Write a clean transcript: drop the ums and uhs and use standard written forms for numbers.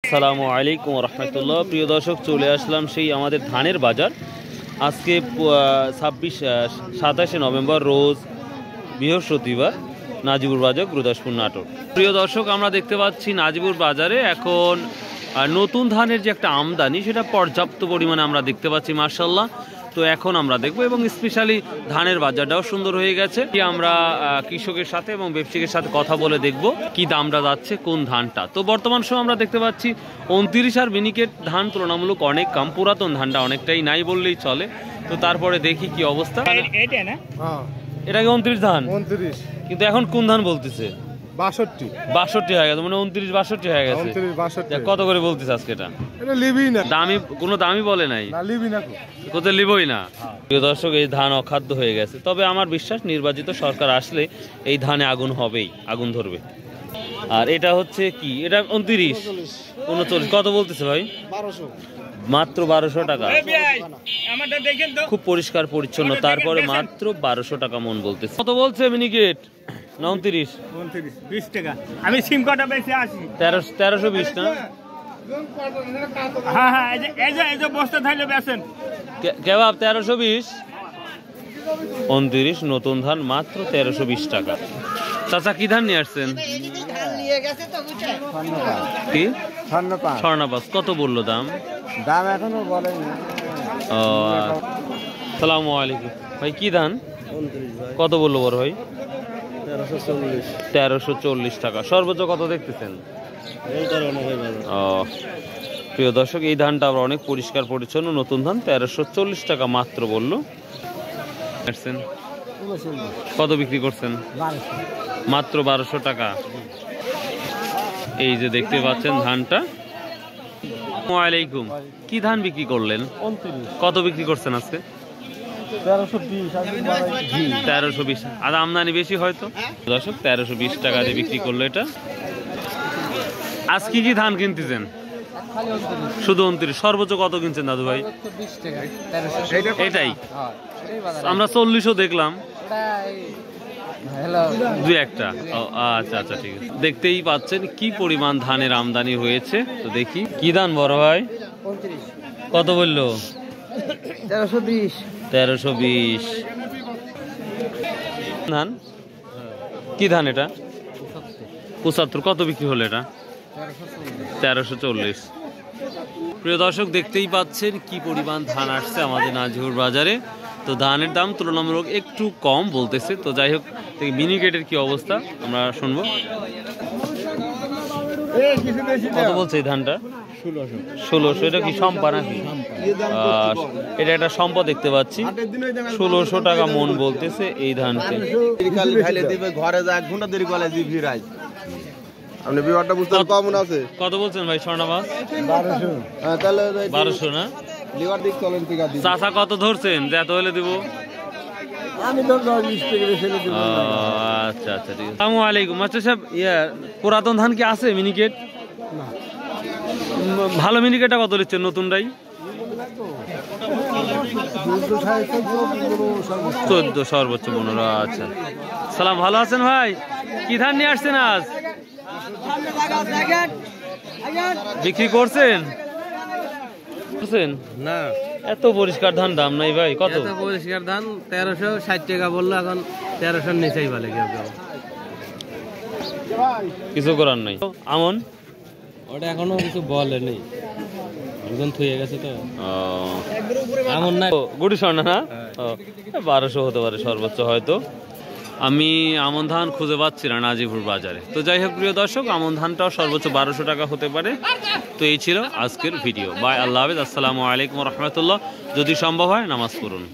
আসসালামু আলাইকুম রহমতুল্লাহ। প্রিয় দর্শক, চলে আসলাম সেই আমাদের ধানের বাজার। আজকে 27 নভেম্বর রোজ বৃহস্পতিবার, নাজিবুর বাজার, গুরুদাসপুর, নাটোর। প্রিয় দর্শক, আমরা দেখতে পাচ্ছি নাজিবুর বাজারে এখন নতুন ধানের যে একটা আমদানি, সেটা পর্যাপ্ত পরিমাণে আমরা দেখতে পাচ্ছি মাশাআল্লাহ। তো এখন আমরা দেখবো, এবং স্পেশালি ধানের বাজারটাও সুন্দর হয়ে গেছে। আমরা কৃষকের সাথে এবং ব্যবসায়ীর সাথে কথা বলে দেখব কি দামটা যাচ্ছে কোন ধানটা। তো বর্তমান সময় আমরা দেখতে পাচ্ছি 29 আর মিনিকেট ধান তুলনামূলক অনেক কম, পুরাতন ধানটা অনেকটাই নাই বললেই চলে। তো তারপরে দেখি কি অবস্থা। এটা কি 29 ধান? 29। কিন্তু এখন কোন ধান বলতেছে? 62 হয়ে গেছে, মানে 29 62 হয়ে গেছে। কত করে বলতেছে আজকে? এটা দামি কোনো দামই বলে নাই, কোথায় লিবই না। প্রিয় দর্শক, এই ধান অখাদ্য হয়ে গেছে। তবে আমার বিশ্বাস নির্বাচিত সরকার আসলে এই ধানে আগুন হবেই, আগুন ধরবে। আর এটা হচ্ছে কি, এটা 29 39 কত বলতেছে ভাই? মাত্র 1200 টাকা। খুব পরিষ্কার পরিচ্ছন্ন, তারপরে মাত্র 1200 টাকা মন বলতেছে। কত বলছে মিনিকেট? 29 20 টাকা। আমি সিম কাটা বেশি আসি 1320 না? হ্যাঁ হ্যাঁ, এই যে বস্তা থাইলে বেচেন কেবাব 1320। 29 নতুন ধান মাত্র 1320 টাকা। চাচা কি ধান নিয়ে আসছেন? কি স্বর্ণপাস? কত বললো দাম? এখনো বলেনি। ও, আসসালামু আলাইকুম ভাই, কি ধান? কত বললো বড় ভাই? 1340 টাকা। সর্বোচ্চ কত দেখতেছেন? ও, প্রিয় দর্শক, এই ধানটা আবার অনেক পরিষ্কার পরিচ্ছন্ন, নতুন ধান 1340 টাকা মাত্র বললো। কত বিক্রি করছেন? মাত্র 1200 টাকা। এই যে দেখতে পাচ্ছেন ধানটা। ওয়ালাইকুম, কি ধান বিক্রি করলেন? কত বিক্রি করছেন আজকে? 1320। আর আমদানি বেশি হয়তো দর্শক, 1320 টাকা দিয়ে বিক্রি করলো এটা। আজকে কি ধান কিনতেছেন? শুধু 29। সর্বোচ্চ কত কিনছেন দাদু ভাই? এটাই আমরা 40ও দেখলাম, দুই একটা। আচ্ছা আচ্ছা, ঠিক আছে। দেখতেই পাচ্ছেন কি পরিমাণ ধানের আমদানি হয়েছে। তো দেখি কি ধান বড় ভাই? কত বললো? 1320 ধান। কি ধান এটা? 75। কত বিক্রি হলো এটা? 1340। প্রিয় দর্শক, দেখতেই পাচ্ছেন কি পরিমাণ ধান আসছে আমাদের নাজিবুর বাজারে। তো ধানের দাম তুলনামূলক একটু কম বলতেছে। তো যাই হোক, মিনিকেটের কি অবস্থা আমরা শুনবো। কত বলছে এই ধানটা? 1600। এটা কি সম্পা নাকি? এটা একটা সম্পা দেখতে পাচ্ছি। 1600 টাকা মন বলতেছে এই ধানকে। কত বলছেন ভাই স্বর্ণমাস? 1200 না? চাচা কত ধরছেন যে এত হলে দিব? আচ্ছা আচ্ছা, ঠিক আছে। আসসালামু আলাইকুম মাস্টার সাহেব, পুরাতন ধান কি আছে মিনিকেট? ভালো মিনিকেটটা কত নিচ্ছেন নতুনটাই? 14 সর্বোচ্চ 15। আচ্ছা, সালাম, ভালো আছেন ভাই? কি ধান নিয়ে আসছেন আজ? বিক্রি করছেন না? এত পরিষ্কার ধান দাম নাই ভাই। কত পরিষ্কার ধান? 1360 টাকা বললো, এখন 1300 নিচেই বলে কেউ কেউ। কিছু করার নাই। আমন ওটা এখনো কিছু বলেনি, এখন থুয়ে গেছে তো। আমন না, গুড়ি স্বর্ণ না? 1200 হতে পারে সর্বোচ্চ হয়তো। আমি আমন ধান খুঁজে পাচ্ছি না নাজিবুর বাজারে। তো যাই হোক প্রিয় দর্শক, আমন ধানটাও সর্বোচ্চ 1200 টাকা হতে পারে। তো এই ছিল আজকের ভিডিও। বাই, আল্লাহ হাফেজ, আসসালামু আলাইকুম রহমতুল্লাহ। যদি সম্ভব হয় নামাজ পড়ুন।